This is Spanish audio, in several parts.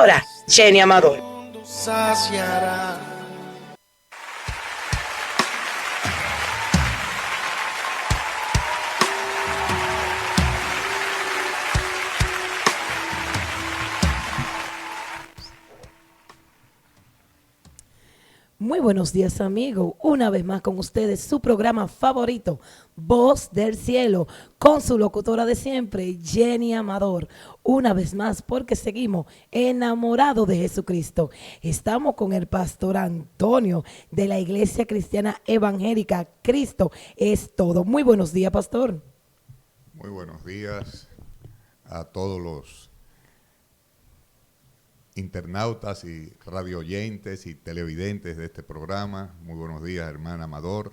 pastora Jenny Amador. Muy buenos días, amigos. Una vez más con ustedes, su programa favorito, Voz del Cielo, con su locutora de siempre, Jenny Amador. Una vez más, porque seguimos enamorados de Jesucristo. Estamos con el pastor Antonio de la Iglesia Cristiana Evangélica. Cristo es todo. Muy buenos días, pastor. Muy buenos días a todos los internautas y radioyentes y televidentes de este programa. Muy buenos días, hermana Amador.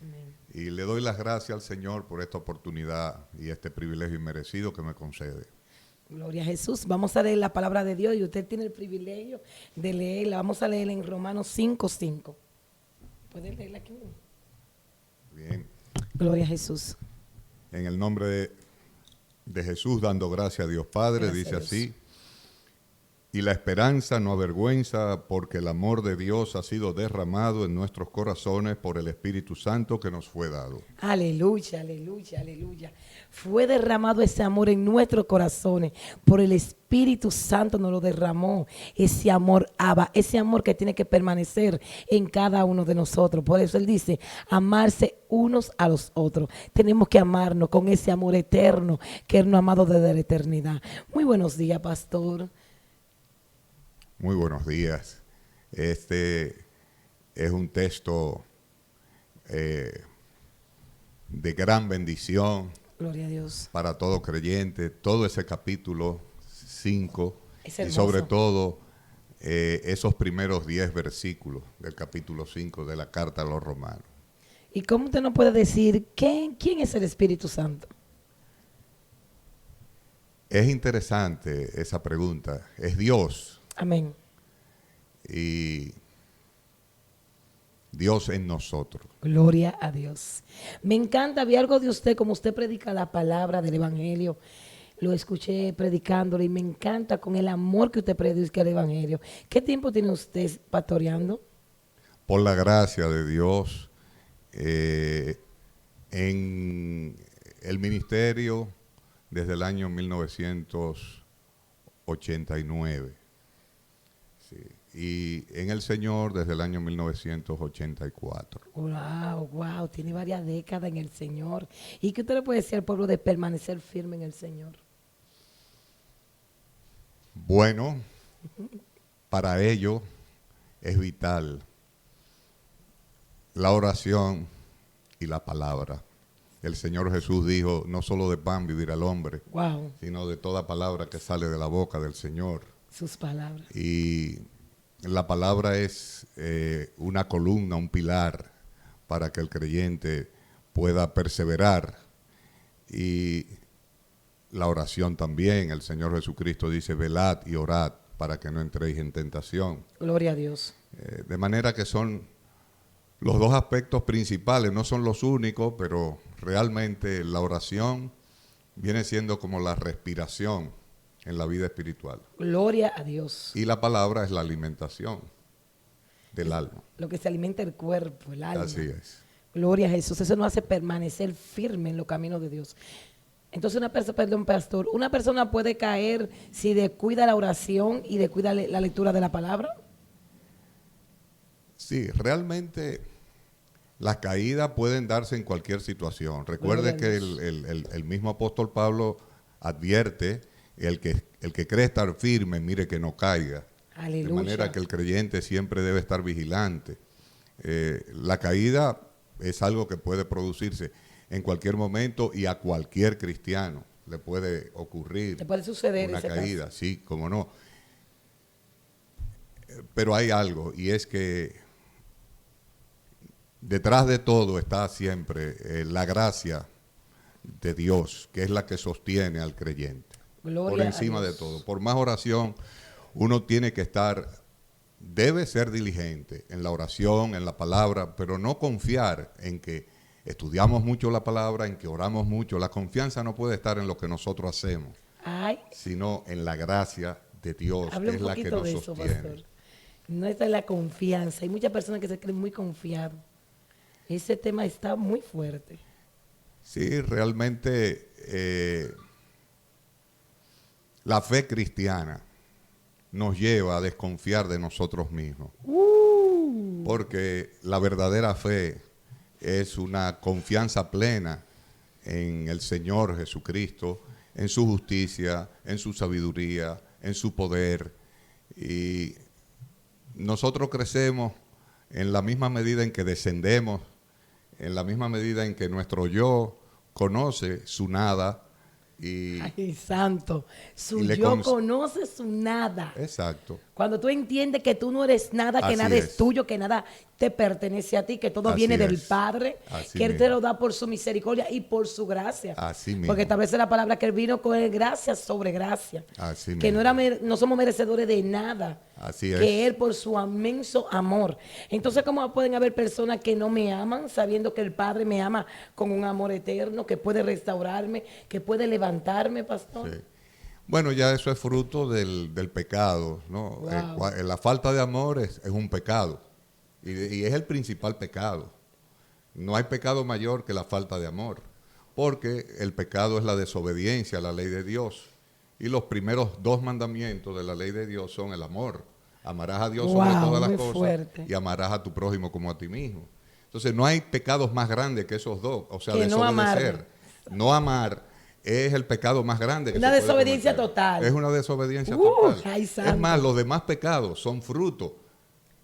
Amén. Y le doy las gracias al Señor por esta oportunidad y este privilegio inmerecido que me concede. Gloria a Jesús. Vamos a leer la palabra de Dios y usted tiene el privilegio de leerla. Vamos a leerla en Romanos 5:5. ¿Puede leerla aquí? Bien. Gloria a Jesús. En el nombre de Jesús, dando gracias a Dios Padre, Gracias dice a Dios. así: y la esperanza no avergüenza, porque el amor de Dios ha sido derramado en nuestros corazones por el Espíritu Santo que nos fue dado. Aleluya, aleluya, aleluya. Fue derramado ese amor en nuestros corazones por el Espíritu Santo, nos lo derramó. Ese amor, Abba, ese amor que tiene que permanecer en cada uno de nosotros. Por eso Él dice, amarse unos a los otros. Tenemos que amarnos con ese amor eterno que Él nos ha amado desde la eternidad. Muy buenos días, pastor. Muy buenos días. Este es un texto de gran bendición. Gloria a Dios. Para todo creyente, todo ese capítulo 5 y sobre todo esos primeros 10 versículos del capítulo 5 de la carta a los romanos. ¿Y cómo usted nos puede decir quién es el Espíritu Santo? Es interesante esa pregunta. Es Dios. Amén. Y Dios en nosotros. Gloria a Dios. Me encanta, vi algo de usted, como usted predica la palabra del Evangelio. Lo escuché predicándolo y me encanta con el amor que usted predica el Evangelio. ¿Qué tiempo tiene usted pastoreando? Por la gracia de Dios, en el ministerio desde el año 1989. Sí. Y en el Señor desde el año 1984. Wow, tiene varias décadas en el Señor. ¿Y qué usted le puede decir al pueblo de permanecer firme en el Señor? Bueno, para ello es vital la oración y la palabra. El Señor Jesús dijo, no solo de pan vivirá el hombre, sino de toda palabra que sale de la boca del Señor. Sus palabras. Y la palabra es una columna, un pilar para que el creyente pueda perseverar. Y la oración también. El Señor Jesucristo dice, velad y orad para que no entréis en tentación. Gloria a Dios. De manera que son los dos aspectos principales, no son los únicos, pero realmente la oración viene siendo como la respiración en la vida espiritual. Gloria a Dios. Y la palabra es la alimentación del alma. Lo que se alimenta el cuerpo, el alma. Así es. Gloria a Jesús. Eso nos hace permanecer firme en los caminos de Dios. Entonces una persona puede caer si descuida la oración y descuida la lectura de la palabra. Sí, realmente las caídas pueden darse en cualquier situación. Recuerde que el mismo apóstol Pablo advierte, el que cree estar firme, mire que no caiga. Aleluya. De manera que el creyente siempre debe estar vigilante. La caída es algo que puede producirse en cualquier momento y a cualquier cristiano le puede ocurrir. Le puede suceder una ese caída, caso. sí, cómo no. Pero hay algo, y es que detrás de todo está siempre la gracia de Dios, que es la que sostiene al creyente. Gloria por encima de todo. Por más oración, uno tiene que debe ser diligente en la oración, en la palabra, pero no confiar en que estudiamos mucho la palabra, en que oramos mucho. La confianza no puede estar en lo que nosotros hacemos, sino en la gracia de Dios Hable es un la que poquito nos de eso, sostiene. pastor. No está en la confianza. Hay muchas personas que se creen muy confiados. Ese tema está muy fuerte. Sí, realmente la fe cristiana nos lleva a desconfiar de nosotros mismos, porque la verdadera fe es una confianza plena en el Señor Jesucristo, en su justicia, en su sabiduría, en su poder. Y nosotros crecemos en la misma medida en que descendemos, en la misma medida en que nuestro yo conoce su nada y, Ay, santo. Su y le yo con- conoce su nada. Exacto, Cuando tú entiendes que tú no eres nada, que así nada es es. tuyo, que nada te pertenece a ti, que todo Así viene del es. Padre, Así que Él te mismo. lo da por su misericordia y por su gracia. Así mismo. Porque establece la palabra que Él vino con gracia sobre gracia. Así Que mismo. no somos merecedores de nada. Así Que es. Él por su inmenso amor. Entonces, ¿cómo pueden haber personas que no me aman sabiendo que el Padre me ama con un amor eterno, que puede restaurarme, que puede levantarme, pastor? Sí. Bueno, ya eso es fruto del pecado, ¿no? Wow. La falta de amor es un pecado y es el principal pecado. No hay pecado mayor que la falta de amor, porque el pecado es la desobediencia a la ley de Dios. Y los primeros 2 mandamientos de la ley de Dios son el amor. Amarás a Dios sobre Wow, todas las muy cosas fuerte. y amarás a tu prójimo como a ti mismo. Entonces no hay pecados más grandes que esos dos, o sea, Que no desobedecer. amar. No amar es el pecado más grande que Una se puede desobediencia cometer. total. Es una desobediencia total. Ay, Es santo. más, los demás pecados son fruto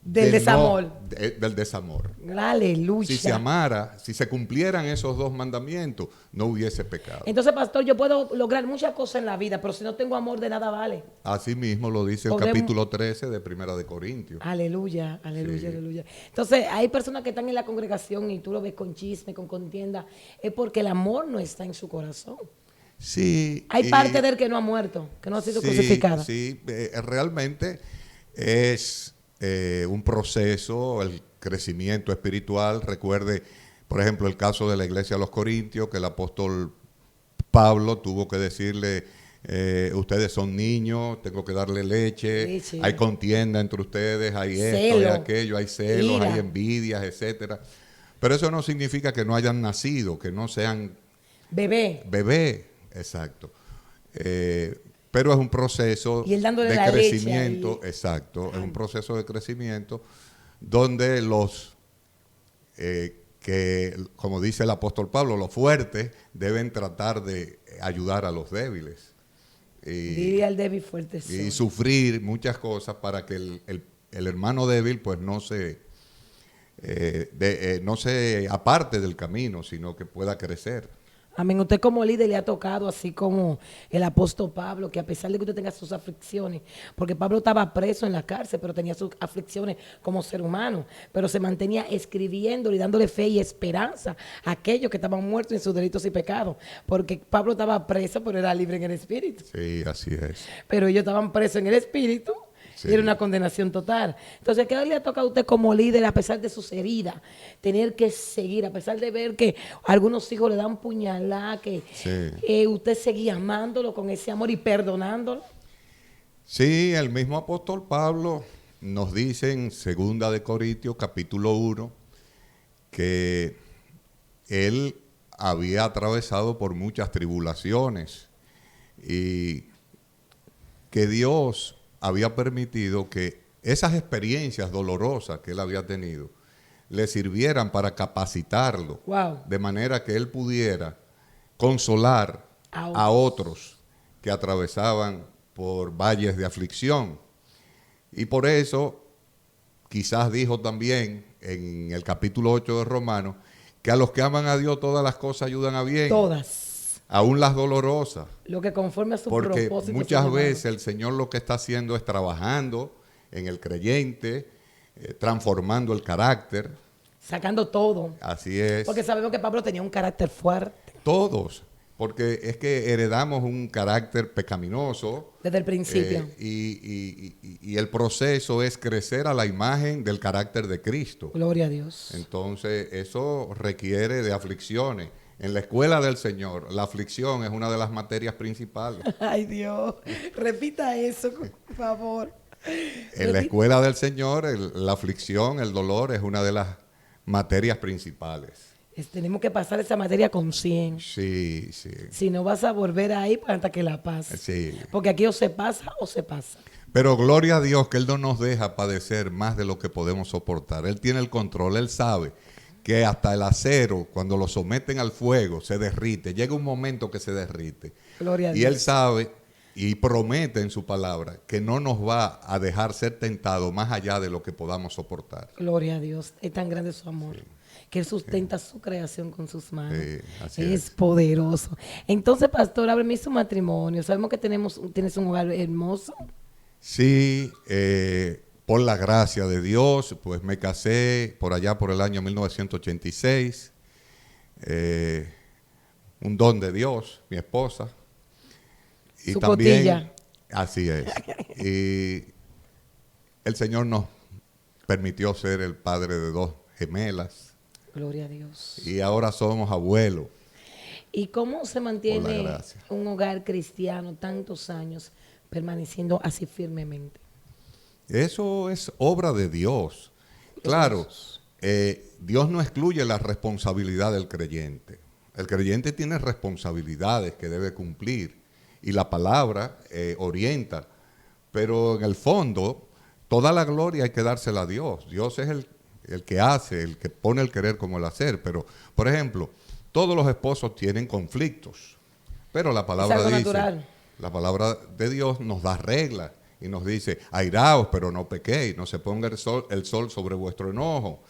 Del desamor. del desamor. Aleluya. Si se amara, si se cumplieran esos 2 mandamientos, no hubiese pecado. Entonces, pastor, yo puedo lograr muchas cosas en la vida, pero si no tengo amor, de nada vale. Así mismo lo dice el Podemos- capítulo 13 de Primera de Corintios. Aleluya, aleluya, Sí. aleluya. Entonces, hay personas que están en la congregación y tú lo ves con chisme, con contienda, es porque el amor no está en su corazón. Sí. Hay y- parte de él que no ha muerto, que no ha sido sí, crucificada. Sí, realmente es un proceso, el crecimiento espiritual. Recuerde, por ejemplo, el caso de la iglesia de los Corintios, que el apóstol Pablo tuvo que decirle, ustedes son niños, tengo que darle leche, Leche. hay contienda entre ustedes, hay esto, hay Celo, aquello, hay celos, ira. hay envidias, etcétera. Pero eso no significa que no hayan nacido, que no sean Bebé. bebé, exacto. Pero es un proceso Y él dándole de la leche crecimiento, ahí. exacto, es un proceso de crecimiento donde los que, como dice el apóstol Pablo, los fuertes deben tratar de ayudar a los débiles Diría el débil fuerte. y soy. sufrir muchas cosas para que el hermano débil pues no se aparte del camino, sino que pueda crecer. Amén. Usted como líder le ha tocado, así como el apóstol Pablo, que a pesar de que usted tenga sus aflicciones, porque Pablo estaba preso en la cárcel, pero tenía sus aflicciones como ser humano, pero se mantenía escribiendo y dándole fe y esperanza a aquellos que estaban muertos en sus delitos y pecados, porque Pablo estaba preso, pero era libre en el espíritu. Sí, así es. Pero ellos estaban presos en el espíritu. Sí. Y era una condenación total. Entonces, ¿qué le ha tocado a usted como líder, a pesar de sus heridas, tener que seguir, a pesar de ver que algunos hijos le dan puñalada, que Sí. usted seguía amándolo con ese amor y perdonándolo? Sí, el mismo apóstol Pablo nos dice en 2 de Corintios capítulo 1 que él había atravesado por muchas tribulaciones y que Dios había permitido que esas experiencias dolorosas que él había tenido le sirvieran para capacitarlo, Wow. de manera que él pudiera consolar a otros que atravesaban por valles de aflicción. Y por eso quizás dijo también en el capítulo 8 de Romanos que a los que aman a Dios todas las cosas ayudan a bien, Todas. aún las dolorosas. Lo que conforme a su Porque propósito. muchas se llama. veces el Señor lo que está haciendo es trabajando en el creyente, transformando el carácter. Sacando todo. Así es. Porque sabemos que Pablo tenía un carácter fuerte Todos. Porque es que heredamos un carácter pecaminoso. desde el principio. Y el proceso es crecer a la imagen del carácter de Cristo. Gloria a Dios. Entonces, eso requiere de aflicciones. En la escuela del Señor, la aflicción es una de las materias principales. Ay, Dios. Repita eso, por favor. En la escuela del Señor, la aflicción, el dolor es una de las materias principales. Tenemos que pasar esa materia con 100. Sí, sí. Si no vas a volver ahí pues, hasta que la pases. Sí. Porque aquí o se pasa o se pasa. Pero gloria a Dios que Él no nos deja padecer más de lo que podemos soportar. Él tiene el control, Él sabe que hasta el acero, cuando lo someten al fuego, se derrite. Llega un momento que se derrite. Gloria a Y Dios. Él sabe y promete en su palabra que no nos va a dejar ser tentados más allá de lo que podamos soportar. Gloria a Dios. Es tan grande su amor. Que Él sustenta su creación con sus manos. Sí, así es es. poderoso. Entonces, pastor, háblame de su matrimonio. Sabemos que tienes un hogar hermoso. Sí, por la gracia de Dios, pues me casé por allá por el año 1986. Un don de Dios, mi esposa. Y Su también, cotilla. así es. Y el Señor nos permitió ser el padre de 2 gemelas. Gloria a Dios. Y ahora somos abuelos. ¿Y cómo se Por mantiene la gracia. un hogar cristiano tantos años permaneciendo así firmemente? Eso es obra de Dios. Claro, Dios no excluye la responsabilidad del creyente. El creyente tiene responsabilidades que debe cumplir y la palabra orienta. Pero en el fondo, toda la gloria hay que dársela a Dios. Dios es el que hace, el que pone el querer como el hacer. Pero, por ejemplo, todos los esposos tienen conflictos. Pero la palabra algo dice, natural. la palabra de Dios nos da reglas y nos dice, airaos, pero no pequéis, no se ponga el sol sobre vuestro enojo.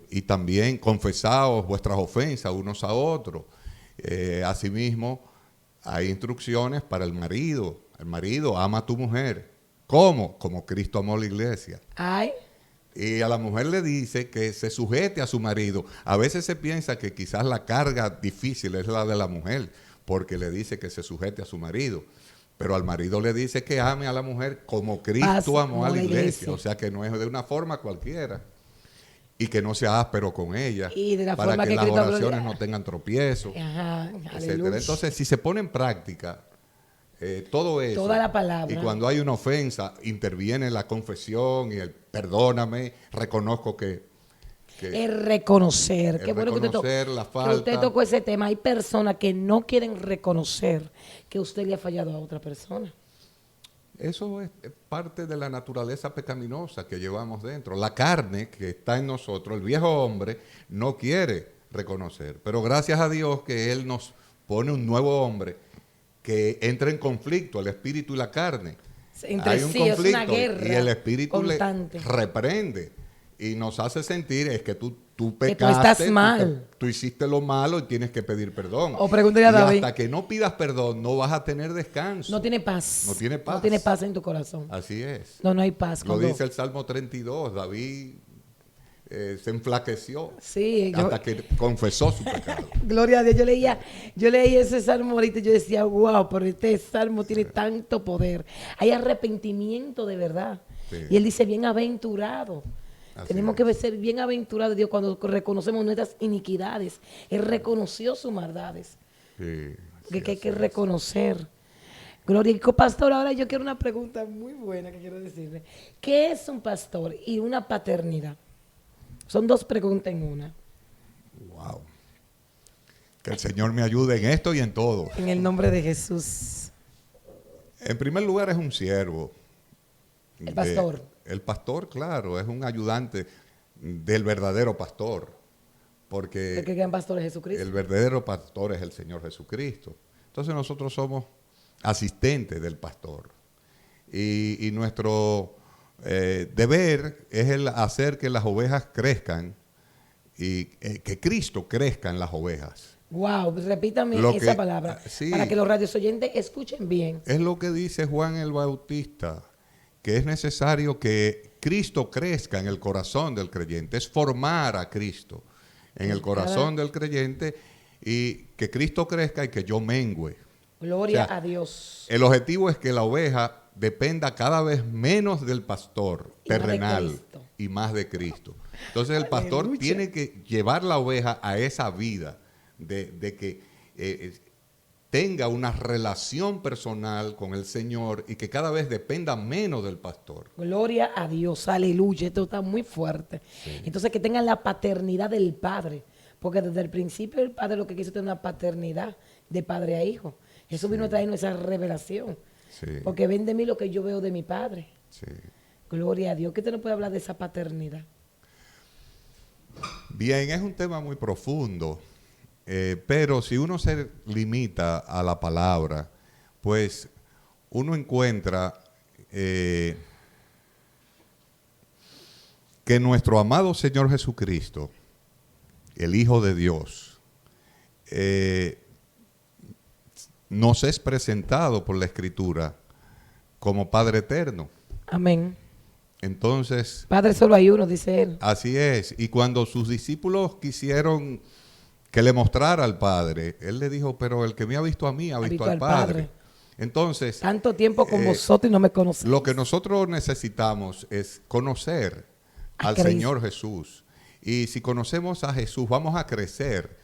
Y también confesaos vuestras ofensas unos a otros. Asimismo, hay instrucciones para el marido. El marido ama a tu mujer. ¿Cómo? Como Cristo amó a la iglesia. Ay, Y a la mujer le dice que se sujete a su marido. A veces se piensa que quizás la carga difícil es la de la mujer, porque le dice que se sujete a su marido. Pero al marido le dice que ame a la mujer como Cristo amó a la iglesia. O sea, que no es de una forma cualquiera. Y que no sea áspero con ella. Y de la para forma que que las Cristo oraciones no tengan tropiezos, ajá, etcétera. aleluya. Entonces, si se pone en práctica todo eso. Toda la palabra. Y cuando hay una ofensa, interviene la confesión y el perdóname, reconozco que Es reconocer. el Qué bueno reconocer la que usted falta. tocó ese tema. Hay personas que no quieren reconocer que usted le ha fallado a otra persona. Eso es parte de la naturaleza pecaminosa que llevamos dentro. La carne que está en nosotros, el viejo hombre, no quiere reconocer. Pero gracias a Dios que Él nos pone un nuevo hombre que entra en conflicto, el espíritu y la carne. Entre Hay un sí, conflicto es una guerra y el espíritu constante. le reprende y nos hace sentir es que tú tú pecaste, estás mal. tú hiciste lo malo y tienes que pedir perdón. O pregúntale a y David. hasta que no pidas perdón no vas a tener descanso. No tiene paz. No tiene paz. No tiene paz en tu corazón. Así es. No, no hay paz. Lo cuando- dice el Salmo 32. David se enflaqueció Sí, yo, hasta que confesó su pecado. gloria a Dios. Yo leí ese salmo ahorita y yo decía, wow, pero este salmo tiene tanto poder. Hay arrepentimiento de verdad. Sí. Y él dice, bienaventurado. Así Tenemos es. que ser bienaventurados, Dios, cuando reconocemos nuestras iniquidades. Él reconoció sus maldades. Sí, Que hay así que es. reconocer. Gloria. Y pastor, ahora yo quiero una pregunta muy buena que quiero decirle. ¿Qué es un pastor y una paternidad? Son dos preguntas en una. Wow. Que el Señor me ayude en esto y en todo. En el nombre de Jesús. En primer lugar es un siervo. El pastor. El pastor, claro, es un ayudante del verdadero pastor. Porque El que gran pastor es Jesucristo. el verdadero pastor es el Señor Jesucristo. Entonces nosotros somos asistentes del pastor. Y nuestro deber es el hacer que las ovejas crezcan y que Cristo crezca en las ovejas. Wow, repítame Lo esa que- palabra sí. para que los radioyentes escuchen bien. Es lo que dice Juan el Bautista, que es necesario que Cristo crezca en el corazón del creyente, es formar a Cristo en el corazón del creyente y que Cristo crezca y que yo mengüe. Gloria O sea, a Dios. El objetivo es que la oveja dependa cada vez menos del pastor Y más de terrenal Cristo. y más de Cristo. Entonces el pastor Aleluya. tiene que llevar la oveja a esa vida de que tenga una relación personal con el Señor y que cada vez dependa menos del pastor. Gloria a Dios, aleluya, esto está muy fuerte. Sí. Entonces que tengan la paternidad del Padre, porque desde el principio el Padre lo que quiso es tener una paternidad de padre a hijo. Jesús vino a traernos esa revelación, Sí. porque ven de mí lo que yo veo de mi Padre. Sí. Gloria a Dios, que usted no puede hablar de esa paternidad. Bien, es un tema muy profundo, pero si uno se limita a la palabra, pues uno encuentra que nuestro amado Señor Jesucristo, el Hijo de Dios, nos es presentado por la Escritura como Padre eterno. Amén. Entonces, Padre solo hay uno, dice él. así es. Y cuando sus discípulos quisieron que le mostrara al Padre, él le dijo, pero el que me ha visto a mí ha visto al Padre. Entonces, Tanto tiempo con vosotros y no me conocéis. lo que nosotros necesitamos es conocer al Cristo. Señor Jesús. Y si conocemos a Jesús, vamos a crecer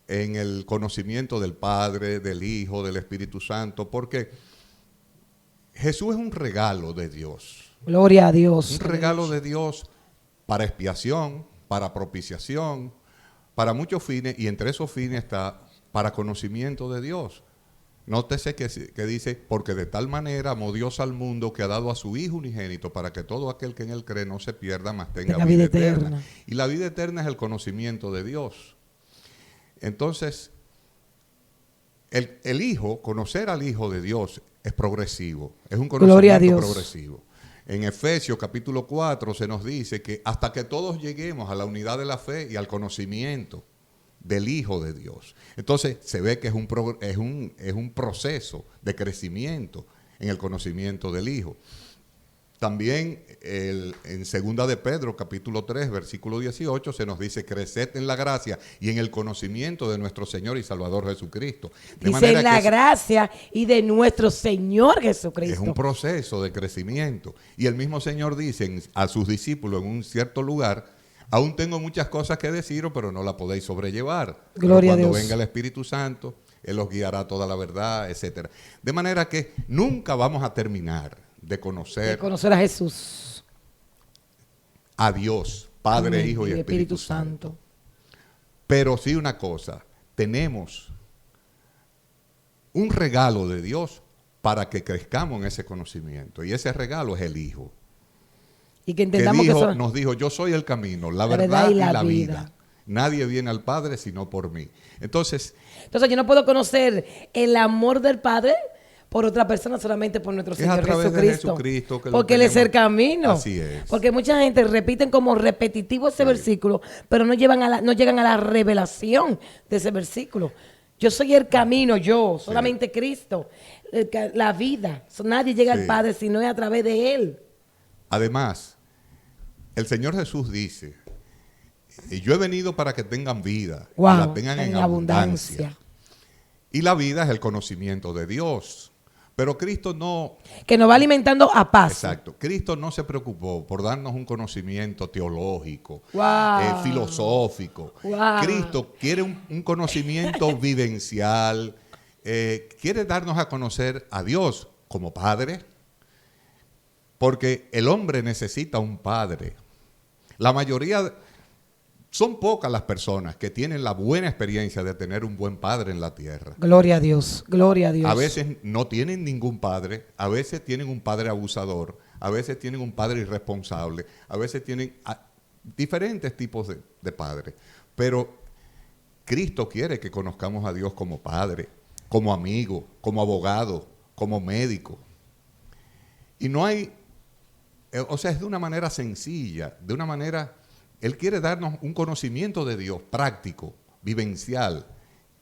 en el conocimiento del Padre, del Hijo, del Espíritu Santo, porque Jesús es un regalo de Dios. Gloria a Dios. Un regalo de Dios para expiación, para propiciación, para muchos fines, y entre esos fines está para conocimiento de Dios. Nótese que dice, porque de tal manera amó Dios al mundo que ha dado a su Hijo unigénito para que todo aquel que en él cree no se pierda, mas tenga vida eterna. Y la vida eterna es el conocimiento de Dios. Entonces, el Hijo, conocer al Hijo de Dios es progresivo, es un conocimiento progresivo. En Efesios capítulo 4 se nos dice que hasta que todos lleguemos a la unidad de la fe y al conocimiento del Hijo de Dios. Entonces se ve que es un proceso de crecimiento en el conocimiento del Hijo. También en segunda de Pedro capítulo 3 versículo 18 se nos dice creced en la gracia y en el conocimiento de nuestro Señor y Salvador Jesucristo. Dice en la gracia y de nuestro Señor Jesucristo. Es un proceso de crecimiento. Y el mismo Señor dice a sus discípulos en un cierto lugar, aún tengo muchas cosas que deciros, pero no las podéis sobrellevar. Gloria a Dios. Cuando venga el Espíritu Santo, Él os guiará a toda la verdad, etc. De manera que nunca vamos a terminar de conocer a Jesús, a Dios, Padre, amén, Hijo y Espíritu Santo. Pero sí una cosa, tenemos un regalo de Dios para que crezcamos en ese conocimiento. Y ese regalo es el Hijo. Y que entendamos que nos dijo, yo soy el camino, la verdad y la vida. Nadie viene al Padre sino por mí. Entonces yo no puedo conocer el amor del Padre por otra persona, solamente por nuestro Señor Jesucristo. Porque Él es el camino. Así es. Porque mucha gente repiten como repetitivo ese versículo, pero no llegan a la revelación de ese versículo. Yo soy el camino, solamente Cristo. La vida. Nadie llega al Padre si no es a través de Él. Además, el Señor Jesús dice, yo he venido para que tengan vida, y la tengan en abundancia. Y la vida es el conocimiento de Dios. Pero Cristo no... Que nos va alimentando a paz. Exacto. Cristo no se preocupó por darnos un conocimiento teológico, filosófico. Cristo quiere un conocimiento vivencial, quiere darnos a conocer a Dios como Padre, porque el hombre necesita un Padre. La mayoría... Son pocas las personas que tienen la buena experiencia de tener un buen padre en la tierra. Gloria a Dios, gloria a Dios. A veces no tienen ningún padre, a veces tienen un padre abusador, a veces tienen un padre irresponsable, a veces tienen diferentes tipos de padres. Pero Cristo quiere que conozcamos a Dios como padre, como amigo, como abogado, como médico. Y no hay, es de una manera sencilla, de una manera... Él quiere darnos un conocimiento de Dios práctico, vivencial,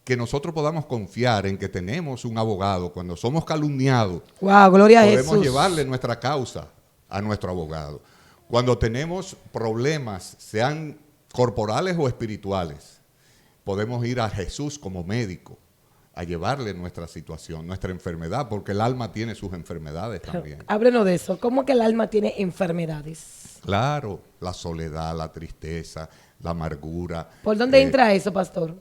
que nosotros podamos confiar en que tenemos un abogado. Cuando somos calumniados, gloria a Jesús, podemos llevarle nuestra causa a nuestro abogado. Cuando tenemos problemas, sean corporales o espirituales, podemos ir a Jesús como médico a llevarle nuestra situación, nuestra enfermedad, porque el alma tiene sus enfermedades también. Háblenos de eso. ¿Cómo que el alma tiene enfermedades? Claro, la soledad, la tristeza, la amargura. ¿Por dónde entra eso, pastor?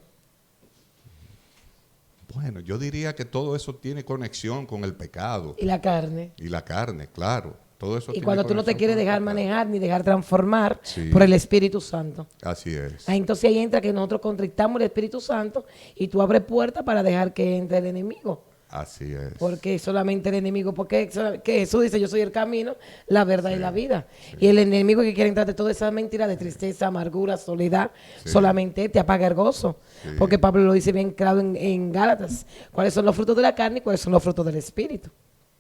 Bueno, yo diría que todo eso tiene conexión con el pecado. Y la carne. Y la carne, claro. Todo eso Y tiene cuando tú no te conexión quieres con el dejar pecado. manejar ni dejar transformar Sí. por el Espíritu Santo. Así es. Entonces ahí entra que nosotros contristamos el Espíritu Santo y tú abres puertas para dejar que entre el enemigo. Así es. Porque solamente el enemigo, porque que Jesús dice, yo soy el camino, la verdad Sí, y la vida. sí. Y el enemigo que quiere entrar de toda esa mentira de tristeza, amargura, soledad, Sí. solamente te apaga el gozo. Sí. Porque Pablo lo dice bien claro en Gálatas, cuáles son los frutos de la carne y cuáles son los frutos del Espíritu.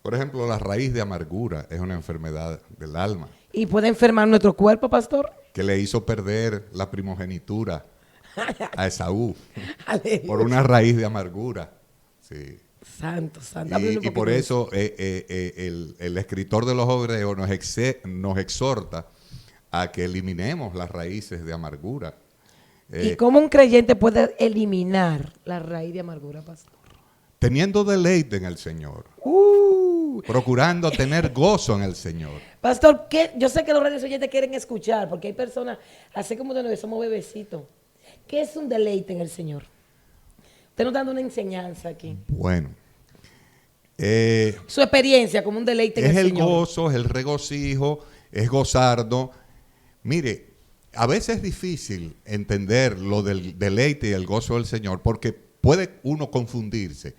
Por ejemplo, la raíz de amargura es una enfermedad del alma Y puede enfermar nuestro cuerpo, pastor. que le hizo perder la primogenitura a Esaú Aleluya. por una raíz de amargura. Sí. Santo, santo. Háblale un Y por poquito de eso el escritor de los Hebreos nos exhorta a que eliminemos las raíces de amargura. ¿Y cómo un creyente puede eliminar la raíz de amargura, pastor? Teniendo deleite en el Señor, procurando tener gozo en el Señor. Pastor, yo sé que los radios oyentes quieren escuchar, porque hay personas, así como de nosotros somos bebecitos. ¿Qué es un deleite en el Señor? Usted nos está dando una enseñanza aquí. Bueno, Su experiencia como un deleite en es el el Señor. gozo, es el regocijo, es gozarnos. Mire, a veces es difícil entender lo del deleite y el gozo del Señor porque puede uno confundirse.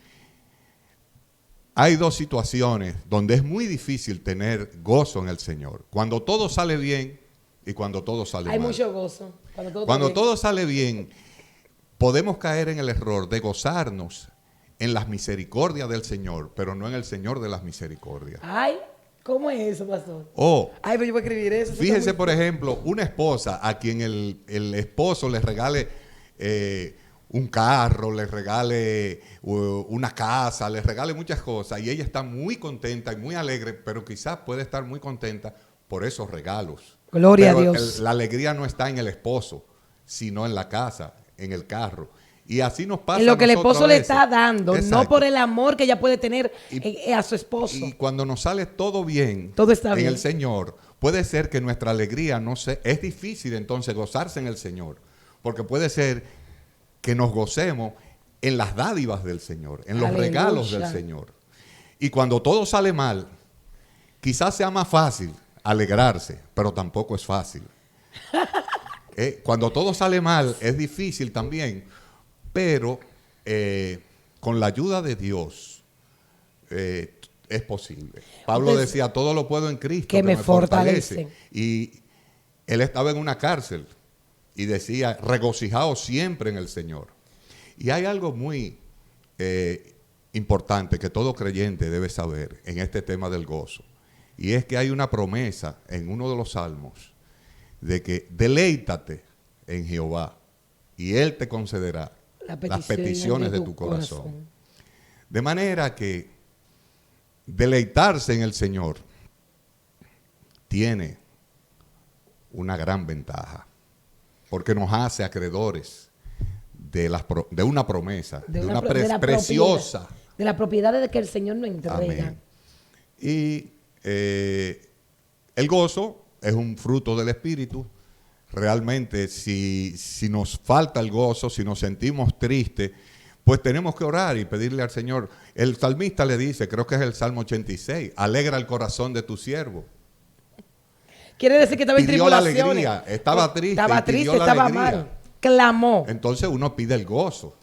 Hay dos situaciones donde es muy difícil tener gozo en el Señor. Cuando todo sale bien y cuando todo sale Hay mal. mucho gozo. Cuando Cuando todo sale bien, podemos caer en el error de gozarnos en las misericordias del Señor, pero no en el Señor de las misericordias. Ay, ¿cómo es eso, pastor? O, Ay, pero yo voy a escribir eso. Eso fíjese, está muy- por ejemplo, una esposa a quien el esposo le regale un carro, le regale una casa, le regale muchas cosas y ella está muy contenta y muy alegre, pero quizás puede estar muy contenta por esos regalos. Gloria Pero a Dios. la alegría no está en el esposo, sino en la casa, en el carro. Y así nos pasa En lo que el a nosotros esposo a le veces. está dando, no Exacto. por el amor que ella puede tener Y- a su esposo. Y cuando nos sale todo bien, Todo está en bien. el Señor, puede ser que nuestra alegría no se... Es difícil entonces gozarse en el Señor, porque puede ser que nos gocemos en las dádivas del Señor, en los Aleluya. regalos del Señor. Y cuando todo sale mal, quizás sea más fácil alegrarse, pero tampoco es fácil. Cuando todo sale mal, es difícil también, pero con la ayuda de Dios es posible. Pablo Entonces, decía, todo lo puedo en Cristo que me fortalece. Y él estaba en una cárcel y decía, regocijaos siempre en el Señor. Y hay algo muy importante que todo creyente debe saber en este tema del gozo. Y es que hay una promesa en uno de los salmos de que deleítate en Jehová y Él te concederá las peticiones de tu corazón. De manera que deleitarse en el Señor tiene una gran ventaja, porque nos hace acreedores de una promesa, de una preciosa. De la propiedad de que el Señor nos entrega. Amén. Y el gozo es un fruto del Espíritu. Realmente, si nos falta el gozo, si nos sentimos tristes, pues tenemos que orar y pedirle al Señor. El salmista le dice, creo que es el Salmo 86, alegra el corazón de tu siervo. Quiere decir que estaba en Pidió la tribulaciones. alegría, estaba triste Estaba y pidió triste, la estaba alegría. mal. Clamó. Entonces uno pide el gozo.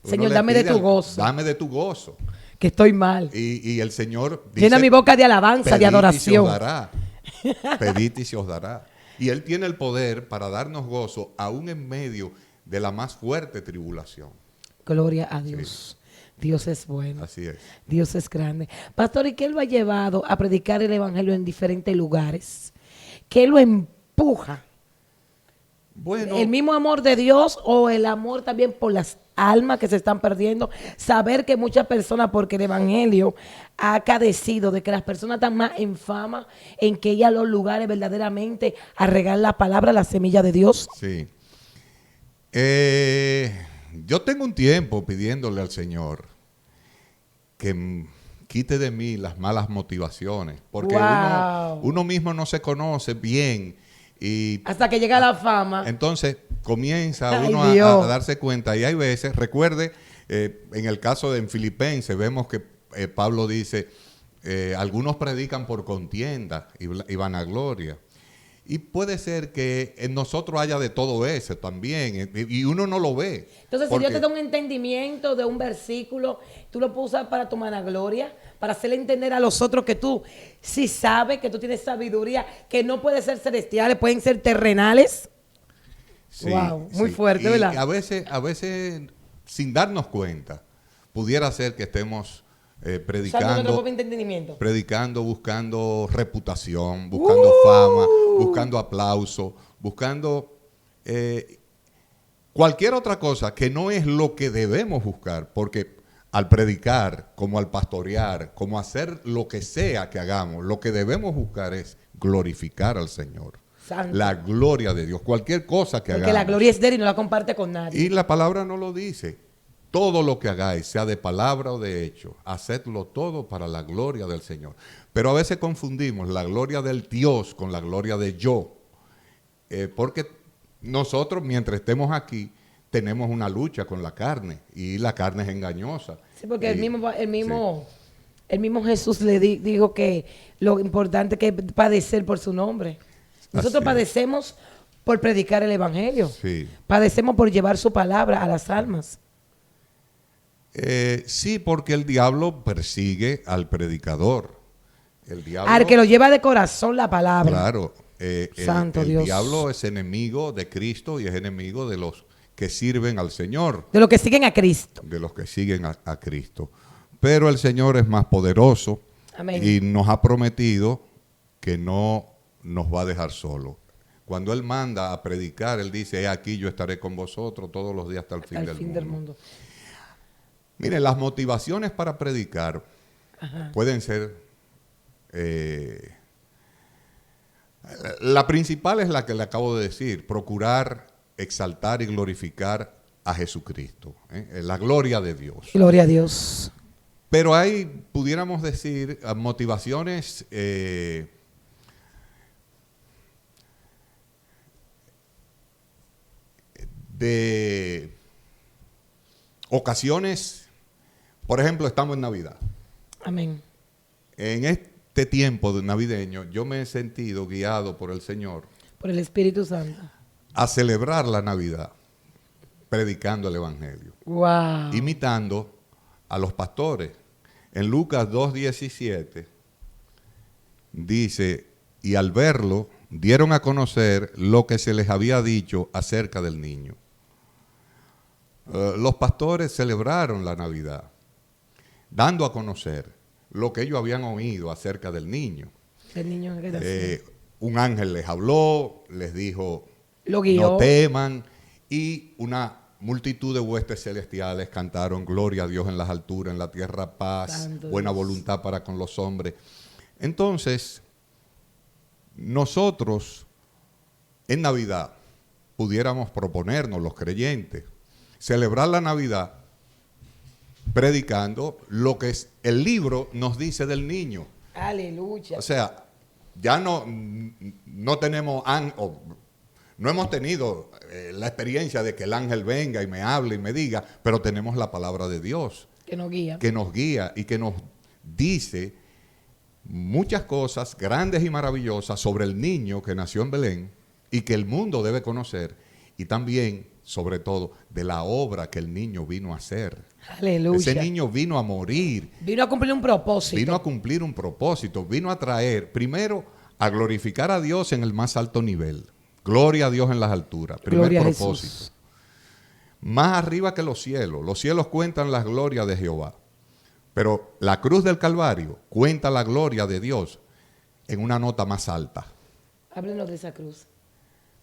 Uno Señor, le dame de pide tu gozo. Dame de tu gozo. Que estoy mal. Y el Señor dice, Llena mi boca de alabanza, de pedid y se adoración. os dará. Pedid y se os dará. Y Él tiene el poder para darnos gozo aún en medio de la más fuerte tribulación. Gloria a Dios. Dios es bueno. Así es. Dios es grande. Pastor, ¿y qué lo ha llevado a predicar el evangelio en diferentes lugares? ¿Qué lo empuja? Bueno, ¿El mismo amor de Dios o el amor también por las almas que se están perdiendo? Saber que muchas personas, porque el evangelio ha acadecido de que las personas están más en fama, en que ir a los lugares verdaderamente a regar la palabra, la semilla de Dios. sí. Yo tengo un tiempo pidiéndole al Señor que quite de mí las malas motivaciones, porque Wow. uno mismo no se conoce bien y Hasta que llega la fama. entonces comienza Ay, uno Dios. a darse cuenta y hay veces, recuerde En el caso de en Filipenses vemos que Pablo dice, algunos predican por contienda y vanagloria. Y puede ser que en nosotros haya de todo eso también, y uno no lo ve. Entonces, si Dios te da un entendimiento de un versículo, tú lo puedes usar para tu vanagloria, para hacerle entender a los otros que tú sí sabes, que tú tienes sabiduría, que no pueden ser celestiales, pueden ser terrenales. Sí, wow, muy sí. fuerte, Y ¿verdad? a veces, sin darnos cuenta, pudiera ser que estemos Usando nuestro propio entendimiento. predicando, buscando reputación, buscando fama, buscando aplauso, buscando cualquier otra cosa que no es lo que debemos buscar, porque al predicar, como al pastorear, como hacer lo que sea que hagamos, lo que debemos buscar es glorificar al Señor. Santo. La gloria de Dios, cualquier cosa que Porque hagamos. la gloria es de él y no la comparte con nadie. Y la palabra no lo dice. Todo lo que hagáis, sea de palabra o de hecho, hacedlo todo para la gloria del Señor. Pero a veces confundimos la gloria del Dios con la gloria de yo. Porque nosotros, mientras estemos aquí, tenemos una lucha con la carne. Y la carne es engañosa. Sí, porque el mismo Jesús le dijo que lo importante que es padecer por su nombre. Nosotros padecemos por predicar el evangelio. Sí. Padecemos por llevar su palabra a las almas. Sí, porque el diablo persigue al predicador. El diablo, Al que lo lleva de corazón la palabra. claro, Santo el Dios. diablo es enemigo de Cristo y es enemigo de los que sirven al Señor, De los que siguen a Cristo. de los que siguen a Cristo. Pero el Señor es más poderoso. Amén. Y nos ha prometido que no nos va a dejar solos. Cuando Él manda a predicar, Él dice, aquí yo estaré con vosotros todos los días hasta el fin, Al fin del mundo. Miren, las motivaciones para predicar pueden ser... la principal es la que le acabo de decir, procurar exaltar y glorificar a Jesucristo, la gloria de Dios. Gloria a Dios. Pero hay, pudiéramos decir, motivaciones de ocasiones. Por ejemplo, estamos en Navidad. Amén. En este tiempo navideño yo me he sentido guiado por el Señor Por el Espíritu Santo. a celebrar la Navidad predicando el Evangelio, Wow. imitando a los pastores. En Lucas 2:17 dice, y al verlo dieron a conocer lo que se les había dicho acerca del niño. Los pastores celebraron la Navidad, dando a conocer lo que ellos habían oído acerca del niño. El niño que nació. Un ángel les habló, les dijo, Lo guió. no teman, y una multitud de huestes celestiales cantaron gloria a Dios en las alturas, en la tierra paz, Santo buena Dios. voluntad para con los hombres. Entonces, nosotros en Navidad pudiéramos proponernos, los creyentes, celebrar la Navidad predicando lo que el libro nos dice del niño. Aleluya. O sea, ya no tenemos, no hemos tenido la experiencia de que el ángel venga y me hable y me diga, pero tenemos la palabra de Dios Que nos guía. que nos guía y que nos dice muchas cosas grandes y maravillosas sobre el niño que nació en Belén y que el mundo debe conocer, y también, sobre todo, de la obra que el niño vino a hacer. Aleluya. Ese niño vino a morir, Vino a cumplir un propósito. vino a cumplir un propósito, vino a traer, primero, a glorificar a Dios en el más alto nivel. Gloria a Dios en las alturas, primer Gloria a propósito. Jesús. Más arriba que los cielos cuentan las glorias de Jehová, pero la cruz del Calvario cuenta la gloria de Dios en una nota más alta. Háblenos de esa cruz.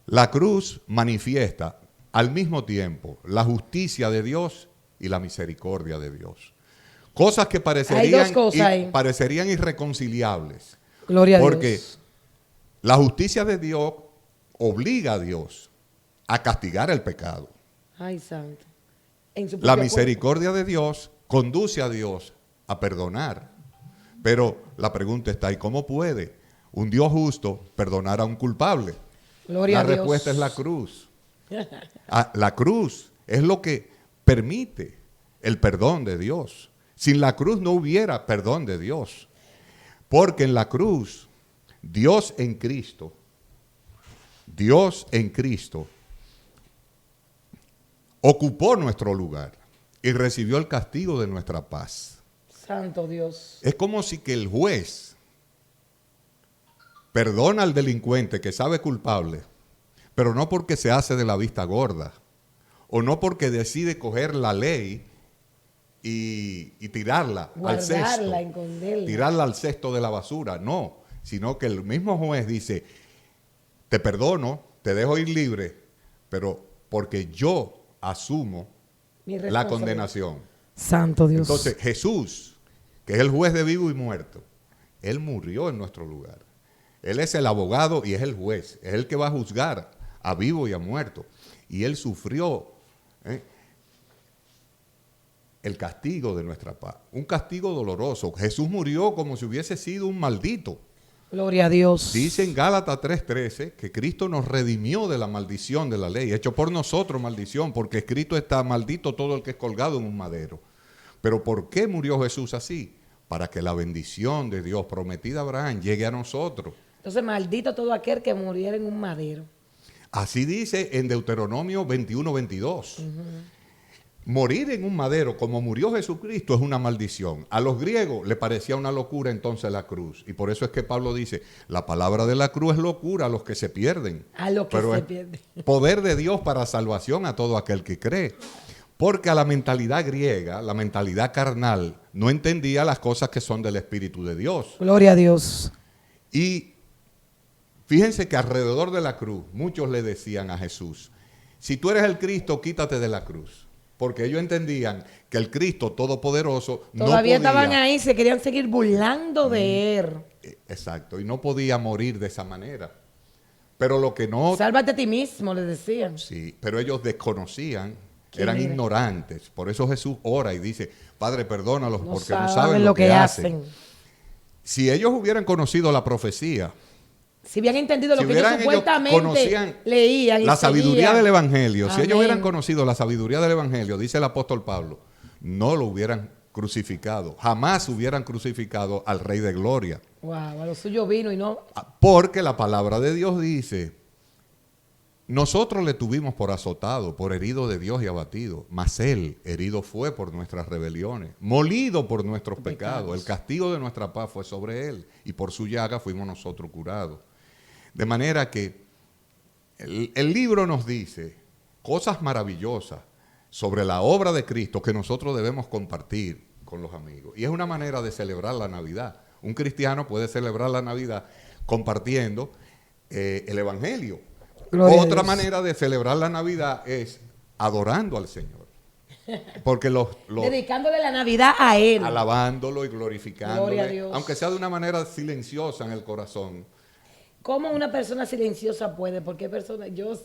La cruz manifiesta al mismo tiempo la justicia de Dios y la misericordia de Dios. Cosas que Hay dos cosas ahí. parecerían irreconciliables. Gloria a Porque Dios. la justicia de Dios obliga a Dios a castigar el pecado. Ay, santo. En su La propio misericordia de Dios conduce a Dios a perdonar. Pero la pregunta está, ¿y cómo puede un Dios justo perdonar a un culpable? cuerpo. Gloria La a Dios. respuesta es la cruz. La cruz es lo que permite el perdón de Dios. Sin la cruz no hubiera perdón de Dios. Porque en la cruz, Dios en Cristo, ocupó nuestro lugar y recibió el castigo de nuestra paz. Santo Dios. Es como si que el juez perdona al delincuente que sabe culpable, pero no porque se hace de la vista gorda, o no porque decide coger la ley y tirarla al cesto, tirarla al cesto de la basura, no, sino que el mismo juez dice, te perdono, te dejo ir libre, pero porque yo asumo la condenación. Santo Dios. Entonces Jesús, que es el juez de vivo y muerto, Él murió en nuestro lugar. Él es el abogado y es el juez, es el que va a juzgar a vivo y a muerto. Y Él sufrió el castigo de nuestra paz, un castigo doloroso. Jesús murió como si hubiese sido un maldito. Gloria a Dios. Dice en Gálatas 3:13 que Cristo nos redimió de la maldición de la ley, hecho por nosotros maldición, porque escrito está, maldito todo el que es colgado en un madero. Pero ¿por qué murió Jesús así? Para que la bendición de Dios prometida a Abraham llegue a nosotros. Entonces, maldito todo aquel que muriera en un madero. Así dice en Deuteronomio 21:22. Morir en un madero como murió Jesucristo es una maldición. A los griegos le parecía una locura entonces la cruz. Y por eso es que Pablo dice, la palabra de la cruz es locura a los que se pierden. A los que pero se es pierden. Poder de Dios para salvación a todo aquel que cree. Porque a la mentalidad griega, la mentalidad carnal, no entendía las cosas que son del Espíritu de Dios. Gloria a Dios. Y fíjense que alrededor de la cruz muchos le decían a Jesús, si tú eres el Cristo, quítate de la cruz. Porque ellos entendían que el Cristo Todopoderoso todavía no podía, estaban ahí, se querían seguir burlando de Él. Exacto, y no podía morir de esa manera. Pero lo que no... Sálvate a ti mismo, les decían. Sí, pero ellos desconocían, eran era? ignorantes. Por eso Jesús ora y dice, Padre, perdónalos porque no saben saben lo que hacen. hacen. Si ellos hubieran conocido la profecía, si hubieran entendido si lo que ellos supuestamente leían. La sabiduría del Evangelio, Amén. si ellos hubieran conocido la sabiduría del Evangelio, dice el apóstol Pablo, no lo hubieran crucificado, jamás hubieran crucificado al Rey de Gloria. Wow, a lo suyo vino y no. Porque la palabra de Dios dice, nosotros le tuvimos por azotado, por herido de Dios y abatido, mas Él herido fue por nuestras rebeliones, molido por nuestros pecados. El castigo de nuestra paz fue sobre Él y por su llaga fuimos nosotros curados. De manera que el libro nos dice cosas maravillosas sobre la obra de Cristo que nosotros debemos compartir con los amigos. Y es una manera de celebrar la Navidad. Un cristiano puede celebrar la Navidad compartiendo el Evangelio. Gloria Otra manera de celebrar la Navidad es adorando al Señor. Porque dedicándole la Navidad a Él. Alabándolo y glorificándole. Gloria a Dios. Aunque sea de una manera silenciosa en el corazón. ¿Cómo una persona silenciosa puede? Porque persona, yo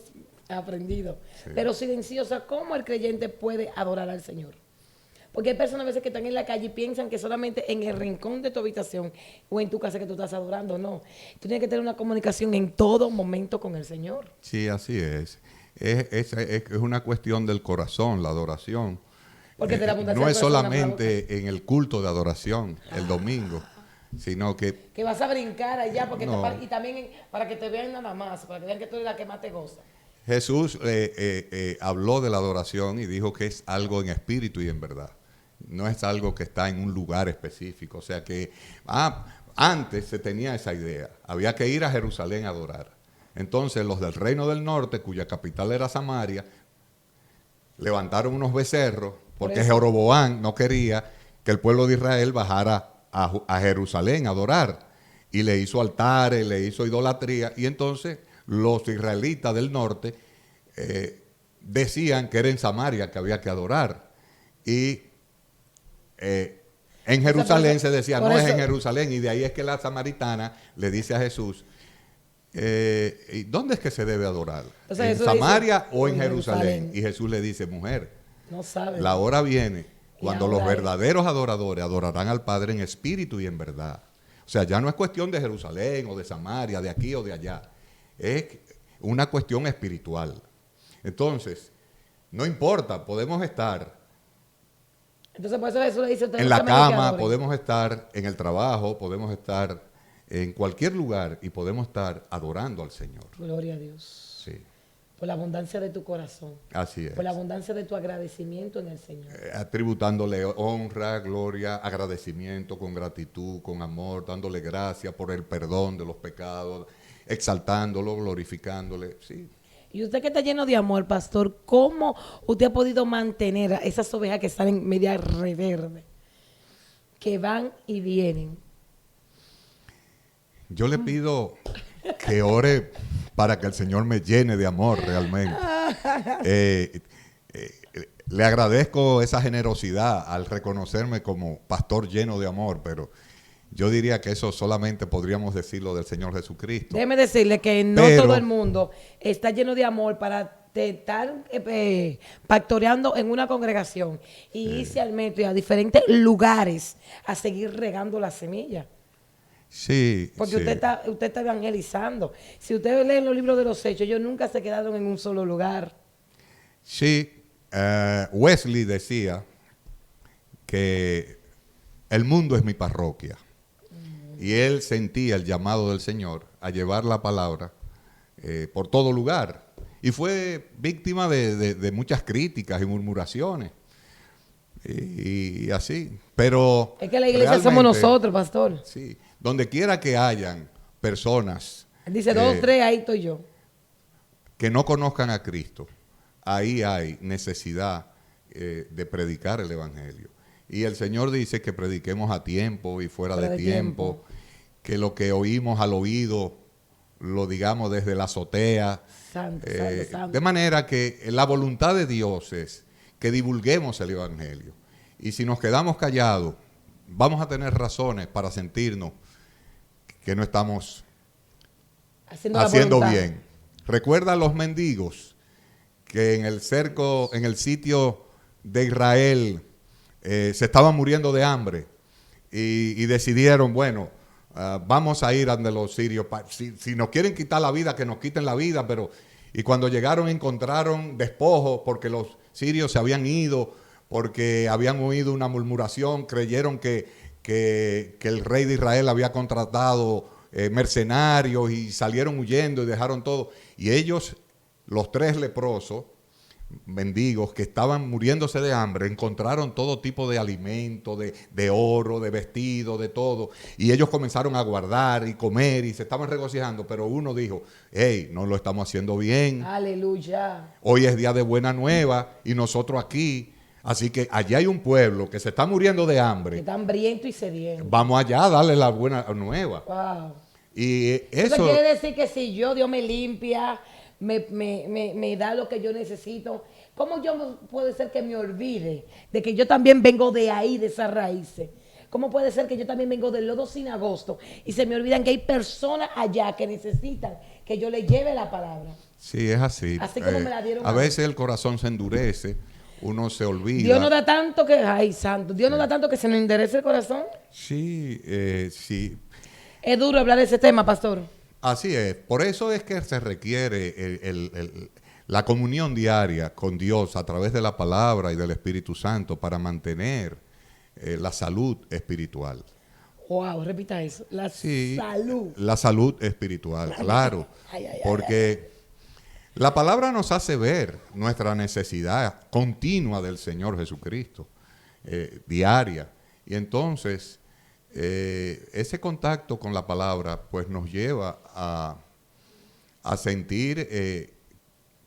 he aprendido, sí. Pero silenciosa, ¿cómo el creyente puede adorar al Señor? Porque hay personas a veces que están en la calle y piensan que solamente en el rincón de tu habitación o en tu casa que tú estás adorando. No, tú tienes que tener una comunicación en todo momento con el Señor. Sí, así es. Es una cuestión del corazón, la adoración. Porque no es solamente en el culto de adoración, el domingo. Sino que vas a brincar allá porque no. Y también para que te vean nada más, para que vean que tú eres la que más te goza. Jesús habló de la adoración y dijo que es algo en espíritu y en verdad. No es algo que está en un lugar específico. O sea que antes se tenía esa idea. Había que ir a Jerusalén a adorar. Entonces los del reino del norte, cuya capital era Samaria, levantaron unos becerros porque Jeroboam no quería que el pueblo de Israel bajara a Jerusalén a adorar, y le hizo altares, le hizo idolatría, y entonces los israelitas del norte decían que era en Samaria que había que adorar, y en Jerusalén se decía, no es en Jerusalén, y de ahí es que la samaritana le dice a Jesús, ¿y dónde es que se debe adorar? ¿En Samaria o en Jerusalén? Y Jesús le dice, mujer, no sabe. La hora viene cuando los verdaderos adoradores adorarán al Padre en espíritu y en verdad. O sea, ya no es cuestión de Jerusalén o de Samaria, de aquí o de allá. Es una cuestión espiritual. Entonces, no importa, podemos estar Entonces, por eso Jesús le dice a ustedes, En no la se me cama, dediquen a podemos estar en el trabajo, podemos estar en cualquier lugar y podemos estar adorando al Señor. Gloria a Dios. Sí, Por la abundancia de tu corazón. así es. Por la abundancia de tu agradecimiento en el Señor. Atributándole honra, gloria, agradecimiento, con gratitud, con amor, dándole gracias por el perdón de los pecados, exaltándolo, glorificándole. Sí. Y usted que está lleno de amor, pastor, ¿cómo usted ha podido mantener a esas ovejas que salen media reverde, que van y vienen? Yo le pido que ore para que el Señor me llene de amor realmente. Le agradezco esa generosidad al reconocerme como pastor lleno de amor, pero yo diría que eso solamente podríamos decirlo del Señor Jesucristo. Déjeme decirle que no Pero- todo el mundo está lleno de amor para estar pastoreando en una congregación y irse al metro y a diferentes lugares a seguir regando la semilla. Sí, Porque sí. usted está evangelizando. Si usted lee los libros de los hechos, ellos nunca se quedaron en un solo lugar. Sí, Wesley decía que el mundo es mi parroquia. Y él sentía el llamado del Señor a llevar la palabra por todo lugar. Y fue víctima de muchas críticas y murmuraciones. Y así. Pero Es que la iglesia somos realmente, nosotros, pastor. Sí, donde quiera que hayan personas Él dice, dos, tres, ahí estoy yo. que no conozcan a Cristo, ahí hay necesidad de predicar el Evangelio. Y el Señor dice que prediquemos a tiempo y fuera de tiempo, que lo que oímos al oído lo digamos desde la azotea. Santo, santo. De manera que la voluntad de Dios es que divulguemos el Evangelio. Y si nos quedamos callados, vamos a tener razones para sentirnos que no estamos haciendo bien. Recuerda a los mendigos que en el cerco, en el sitio de Israel, se estaban muriendo de hambre y decidieron, bueno, vamos a ir ante los sirios. Si nos quieren quitar la vida, que nos quiten la vida, pero... Y cuando llegaron encontraron despojos porque los sirios se habían ido, porque habían oído una murmuración, creyeron que el rey de Israel había contratado mercenarios y salieron huyendo y dejaron todo. Y ellos, los tres leprosos, mendigos que estaban muriéndose de hambre, encontraron todo tipo de alimento, de oro, de vestido, de todo. Y ellos comenzaron a guardar y comer y se estaban regocijando. Pero uno dijo, hey, no lo estamos haciendo bien. Aleluya. Hoy es día de buena nueva y nosotros aquí. Así que allá hay un pueblo que se está muriendo de hambre. Que está hambriento y sediento. Vamos allá a darle la buena nueva. Wow. Y Eso eso... quiere decir que si Dios me limpia, me da lo que yo necesito, ¿cómo yo puede ser que me olvide de que yo también vengo de ahí, de esas raíces? ¿Cómo puede ser que yo también vengo del lodo sin agosto y se me olvidan que hay personas allá que necesitan que yo les lleve la palabra? Sí, es así. Así como me la dieron a a mí. veces el corazón se endurece, uno se olvida. Dios no da tanto que, ay santo, Dios no da tanto que se nos enderece el corazón. Sí, sí. Es duro hablar de ese tema, pastor. Así es. Por eso es que se requiere la comunión diaria con Dios a través de la palabra y del Espíritu Santo para mantener la salud espiritual. Wow, repita eso. La Sí, salud. la salud espiritual, claro. Porque la palabra nos hace ver nuestra necesidad continua del Señor Jesucristo, diaria. Y entonces, ese contacto con la palabra pues nos lleva a sentir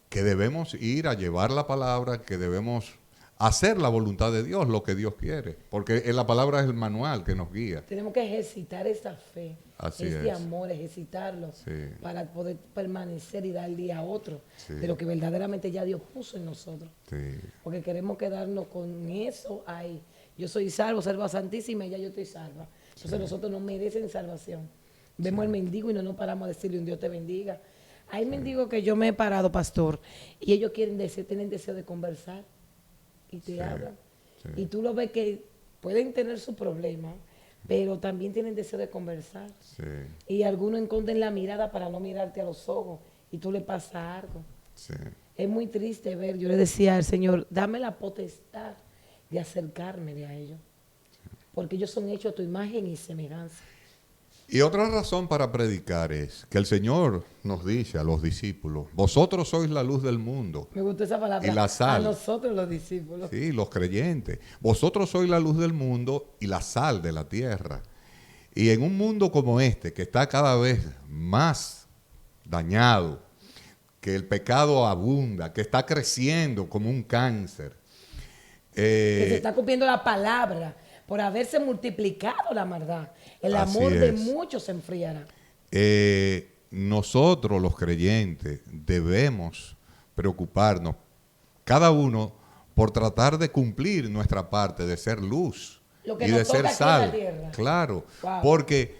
que debemos ir a llevar la palabra, que debemos hacer la voluntad de Dios, lo que Dios quiere. Porque la palabra es el manual que nos guía. Tenemos que ejercitar esa fe, Así este es. amor, ejercitarlo Sí. para poder permanecer y dar día a otro Sí. de lo que verdaderamente ya Dios puso en nosotros. Sí. Porque queremos quedarnos con eso ahí. Yo soy salvo, salva santísima y ya yo estoy salva. Entonces nosotros no merecen salvación. Vemos al mendigo y no nos paramos a decirle un Dios te bendiga. Hay mendigos que yo me he parado, pastor, y ellos tienen deseo de conversar y te hablan. sí. Y tú lo ves que pueden tener su problema, pero también tienen deseo de conversar. Sí. Y algunos esconden la mirada para no mirarte a los ojos y tú le pasa algo. Sí. Es muy triste ver, yo le decía al Señor, dame la potestad de acercarme a ellos, porque ellos son hechos a tu imagen y semejanza. Y otra razón para predicar es que el Señor nos dice a los discípulos, vosotros sois la luz del mundo. Me gustó esa palabra. Y la sal. A nosotros los discípulos. Sí, los creyentes. Vosotros sois la luz del mundo y la sal de la tierra. Y en un mundo como este, que está cada vez más dañado, que el pecado abunda, que está creciendo como un cáncer. Que se está cumpliendo la palabra por haberse multiplicado la maldad. El Así amor de es. muchos se enfriará. Nosotros los creyentes debemos preocuparnos, cada uno, por tratar de cumplir nuestra parte, de ser luz Lo que y nos de ser toca aquí en la sal. tierra. Claro, Wow. porque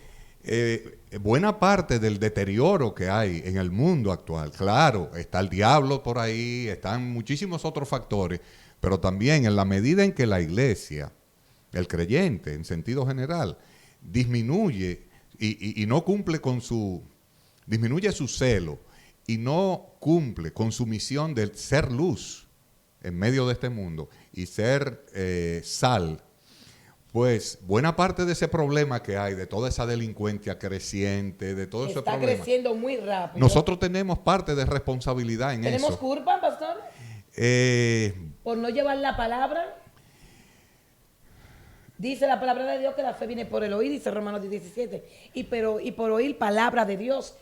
buena parte del deterioro que hay en el mundo actual, claro, está el diablo por ahí, están muchísimos otros factores, pero también en la medida en que la iglesia, el creyente en sentido general, disminuye y no cumple con disminuye su celo y no cumple con su misión de ser luz en medio de este mundo y ser sal, pues buena parte de ese problema que hay, de toda esa delincuencia creciente, de todo ese Está problema, creciendo muy rápido. nosotros tenemos parte de responsabilidad en ¿Tenemos eso. culpa, pastor? Por no llevar la palabra. Dice la palabra de Dios que la fe viene por el oír, dice Romanos 17. Y por oír palabra de Dios.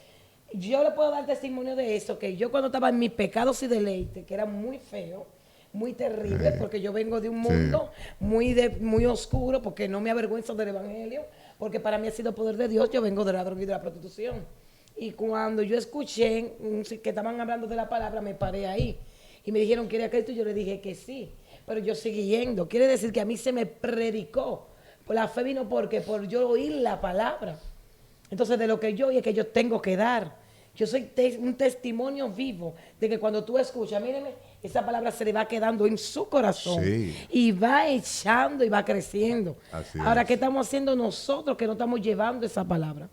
Yo le puedo dar testimonio de eso, que yo cuando estaba en mis pecados y deleites, que era muy feo, muy terrible, porque yo vengo de un mundo muy oscuro, porque no me avergüenzo del evangelio, porque para mí ha sido poder de Dios. Yo vengo de la droga y de la prostitución. Y cuando yo escuché que estaban hablando de la palabra, me paré ahí. Y me dijeron, ¿quiere a Cristo? Y yo le dije que sí. Pero yo seguí yendo. Quiere decir que a mí se me predicó. La fe vino porque por yo oír la palabra. Entonces, de lo que yo oí es que yo tengo que dar. Yo soy un testimonio vivo de que cuando tú escuchas, mírenme, esa palabra se le va quedando en su corazón. Sí. Y va echando y va creciendo. Así Ahora, es. ¿qué estamos haciendo nosotros que no estamos llevando esa palabra?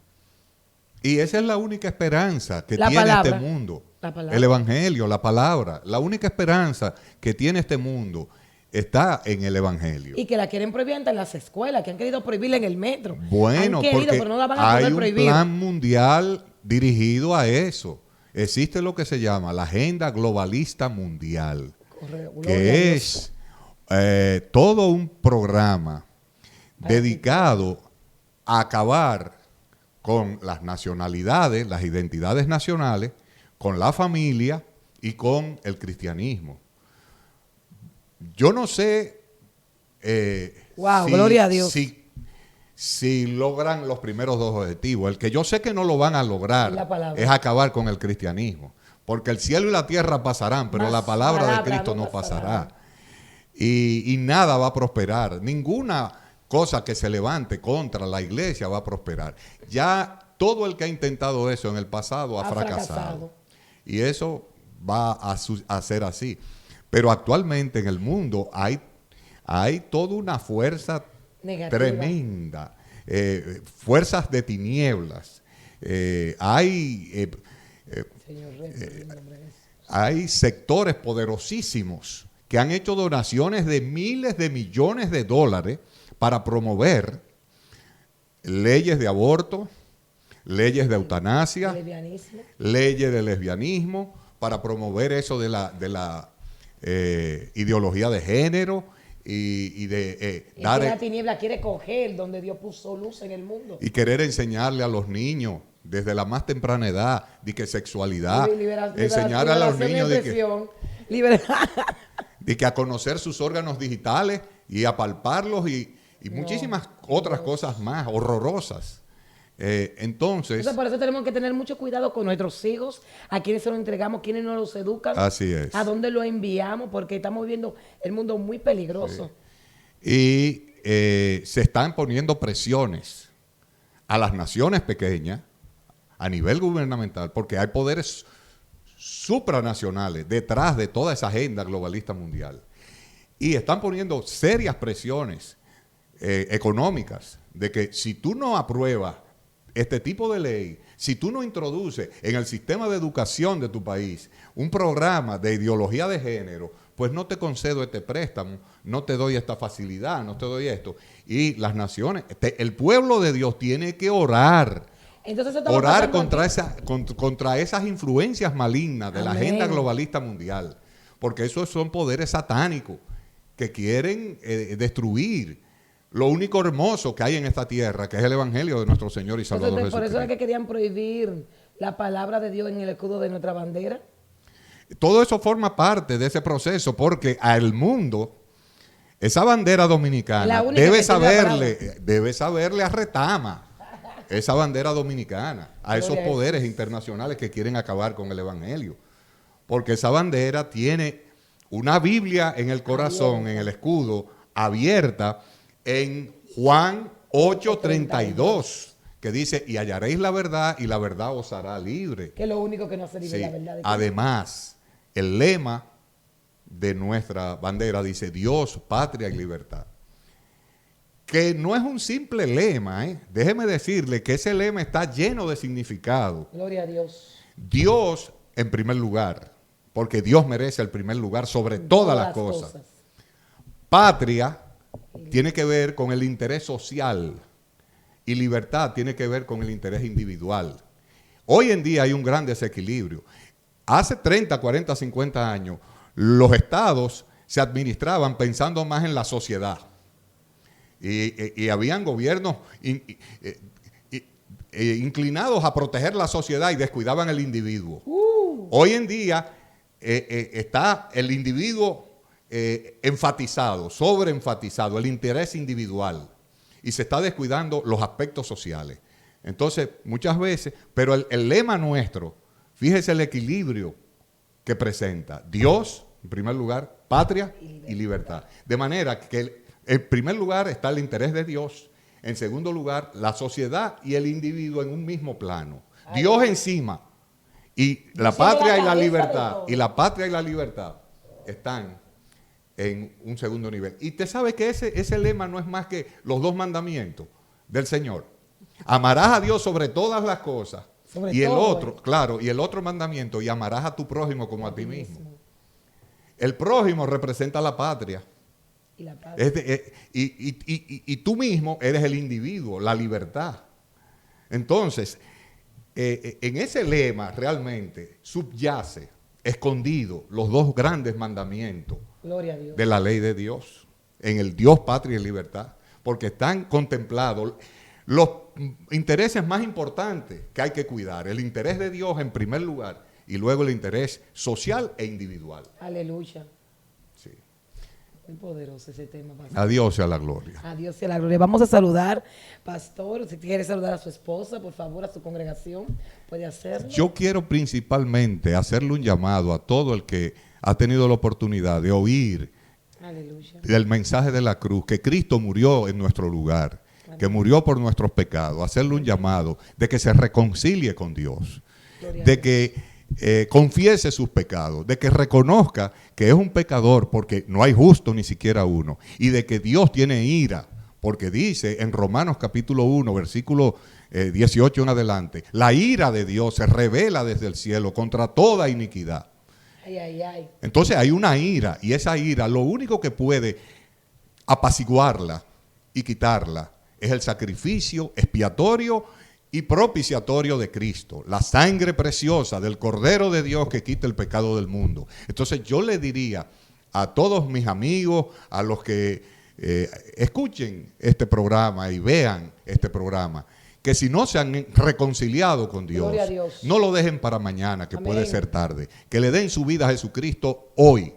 Y esa es la única esperanza que La tiene palabra. este mundo. La palabra. El evangelio, la palabra. La única esperanza que tiene este mundo está en el evangelio. Y que la quieren prohibir en las escuelas, que han querido prohibirla en el metro. Bueno, han querido, porque pero no la van a hay poder un prohibir. plan mundial dirigido a eso. Existe lo que se llama la Agenda Globalista Mundial, Correcto. Gloria a que Dios. es todo un programa dedicado a acabar con las nacionalidades, las identidades nacionales, con la familia y con el cristianismo. Yo no sé Wow, gloria a Dios. si logran los primeros dos objetivos. El que yo sé que no lo van a lograr La palabra. es acabar con el cristianismo. Porque el cielo y la tierra pasarán, pero la palabra de Cristo no pasará. Y nada va a prosperar. Ninguna cosa que se levante contra la iglesia va a prosperar. Ya todo el que ha intentado eso en el pasado ha fracasado. Y eso va a ser así. Pero actualmente en el mundo hay toda una fuerza Negativa. tremenda, fuerzas de tinieblas. Señor Rey, en el nombre de Jesús. Hay sectores poderosísimos que han hecho donaciones de miles de millones de dólares para promover leyes de aborto, leyes de eutanasia, Lesbianismo. leyes de lesbianismo, para promover eso de la ideología de género y de Es que la tiniebla quiere coger donde Dios puso luz en el mundo. y querer enseñarle a los niños desde la más temprana edad de que sexualidad, enseñar a los niños de que a conocer sus órganos digitales y a palparlos y muchísimas otras cosas más horrorosas. Entonces, Por eso tenemos que tener mucho cuidado con nuestros hijos, a quienes se los entregamos, quienes no los educan, así es. a dónde los enviamos, porque estamos viendo el mundo muy peligroso. Y se están poniendo presiones a las naciones pequeñas a nivel gubernamental, porque hay poderes supranacionales detrás de toda esa agenda globalista mundial. Y están poniendo serias presiones económicas de que si tú no apruebas este tipo de ley, si tú no introduces en el sistema de educación de tu país un programa de ideología de género, pues no te concedo este préstamo, no te doy esta facilidad, no te doy esto. Y las naciones, el pueblo de Dios tiene que orar. Entonces, eso estaba Orar pasando contra esas influencias malignas de la Amén. agenda globalista mundial. Porque esos son poderes satánicos que quieren destruir lo único hermoso que hay en esta tierra, que es el Evangelio de nuestro Señor y Salvador Entonces, por eso es Jesucristo. que querían prohibir la palabra de Dios en el escudo de nuestra bandera. Todo eso forma parte de ese proceso porque al mundo, esa bandera La dominicana única que tiene debe saberle a retama esa bandera dominicana, a esos Gloria a poderes Jesús. internacionales que quieren acabar con el Evangelio. Porque esa bandera tiene una Biblia en el corazón, en el escudo, abierta en Juan 8:32, que dice, y hallaréis la verdad y la verdad os hará libre. Que es lo único que no se vive Sí. la verdad de Cristo. Además, el lema de nuestra bandera dice Dios, patria y libertad. Que no es un simple lema, ¿eh? Déjeme decirle que ese lema está lleno de significado. Gloria a Dios. Dios en primer lugar, porque Dios merece el primer lugar sobre todas las cosas. Patria tiene que ver con el interés social y libertad tiene que ver con el interés individual. Hoy en día hay un gran desequilibrio. Hace 30, 40, 50 años, los estados se administraban pensando más en la sociedad. Y habían gobiernos inclinados a proteger la sociedad y descuidaban el individuo. Hoy en día está el individuo enfatizado, sobreenfatizado, el interés individual. Y se está descuidando los aspectos sociales. Entonces, muchas veces, pero el lema nuestro, fíjese el equilibrio que presenta. Dios, en primer lugar, patria y libertad. De manera que en primer lugar está el interés de Dios. En segundo lugar, la sociedad y el individuo en un mismo plano. Dios encima. Y la patria y la libertad. Y la patria y la libertad están en un segundo nivel. Y usted sabe que ese lema no es más que los 2 mandamientos del Señor. Amarás a Dios sobre todas las cosas. Sobre Y el todo, otro, claro, y el otro mandamiento, y amarás a tu prójimo como a ti mismo. El prójimo representa la patria. Y la patria. Y tú mismo eres el individuo, la libertad. Entonces, en ese lema realmente subyace, escondido, los 2 grandes mandamientos Gloria a Dios. de la ley de Dios, en el Dios, patria y libertad, porque están contemplados los intereses más importantes que hay que cuidar, el interés de Dios en primer lugar y luego el interés social e individual. Aleluya. Sí. Muy poderoso ese tema, pastor. A Dios sea la gloria. A Dios sea la gloria. Vamos a saludar, pastor, si quiere saludar a su esposa, por favor, a su congregación, puede hacerlo. Yo quiero principalmente hacerle un llamado a todo el que ha tenido la oportunidad de oír Aleluya. del mensaje de la cruz, que Cristo murió en nuestro lugar, que murió por nuestros pecados, hacerle un llamado de que se reconcilie con Dios, Gloria a de Dios. que confiese sus pecados, de que reconozca que es un pecador porque no hay justo ni siquiera uno, y de que Dios tiene ira, porque dice en Romanos capítulo 1, versículo 18 en adelante, la ira de Dios se revela desde el cielo contra toda iniquidad. Ay, ay, ay. Entonces hay una ira, y esa ira lo único que puede apaciguarla y quitarla es el sacrificio expiatorio y propiciatorio de Cristo, la sangre preciosa del Cordero de Dios que quita el pecado del mundo. Entonces yo le diría a todos mis amigos, a los que escuchen este programa y vean este programa, que si no se han reconciliado con Dios, Gloria a Dios. no lo dejen para mañana, que Amén. puede ser tarde, que le den su vida a Jesucristo hoy,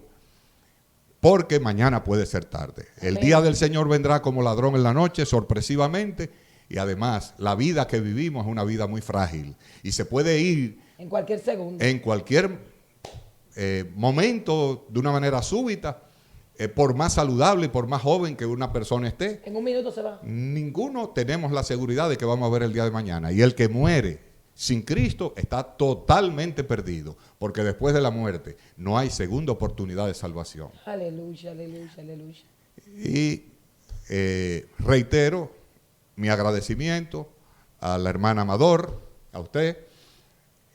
porque mañana puede ser tarde. El Amén. día del Señor vendrá como ladrón en la noche, sorpresivamente, y además la vida que vivimos es una vida muy frágil y se puede ir En cualquier segundo. en cualquier momento de una manera súbita, por más saludable y por más joven que una persona esté. En un minuto se va. Ninguno tenemos la seguridad de que vamos a ver el día de mañana, y el que muere sin Cristo está totalmente perdido, porque después de la muerte no hay segunda oportunidad de salvación. Aleluya, aleluya, aleluya. Y reitero mi agradecimiento a la hermana Amador, a usted,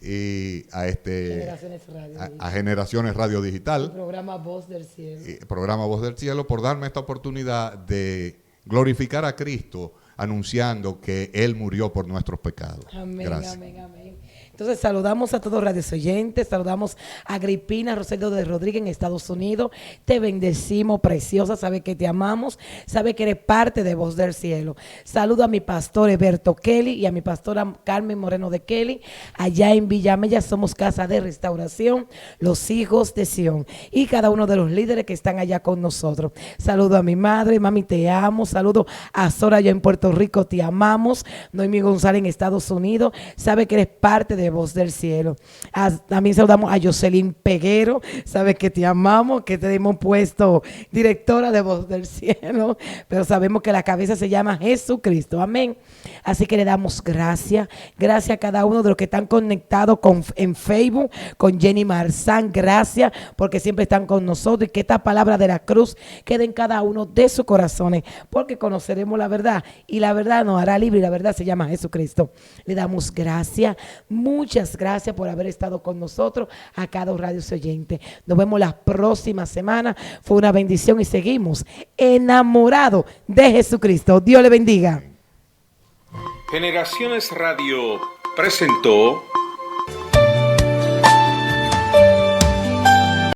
y a Generaciones Radio a Generaciones Radio El Digital, programa Voz del Cielo. programa Voz del Cielo, por darme esta oportunidad de glorificar a Cristo anunciando que Él murió por nuestros pecados. Amén, Gracias. amén, amén. Entonces saludamos a todos radios oyentes, saludamos a Agripina Roseldo de Rodríguez en Estados Unidos. Te bendecimos, preciosa, sabe que te amamos, sabe que eres parte de Voz del Cielo. Saludo a mi pastor Eberto Kelly y a mi pastora Carmen Moreno de Kelly. Allá en Villamella somos Casa de Restauración, los hijos de Sión. Y cada uno de los líderes que están allá con nosotros. Saludo a mi madre, mami, te amo. Saludo a Soraya en Puerto Rico, te amamos. Noemí González en Estados Unidos, sabe que eres parte de Voz del Cielo. También saludamos a Jocelyn Peguero, sabes que te amamos, que te hemos puesto directora de Voz del Cielo, pero sabemos que la cabeza se llama Jesucristo, amén. Así que le damos gracias a cada uno de los que están conectados en Facebook, con Jenny Marzán, gracias, porque siempre están con nosotros, y que esta palabra de la cruz quede en cada uno de sus corazones, porque conoceremos la verdad, y la verdad nos hará libre, y la verdad se llama Jesucristo. Le damos gracias, muchas gracias por haber estado con nosotros a cada radio oyente. Nos vemos la próxima semana. Fue una bendición y seguimos enamorados de Jesucristo. Dios le bendiga. Generaciones Radio presentó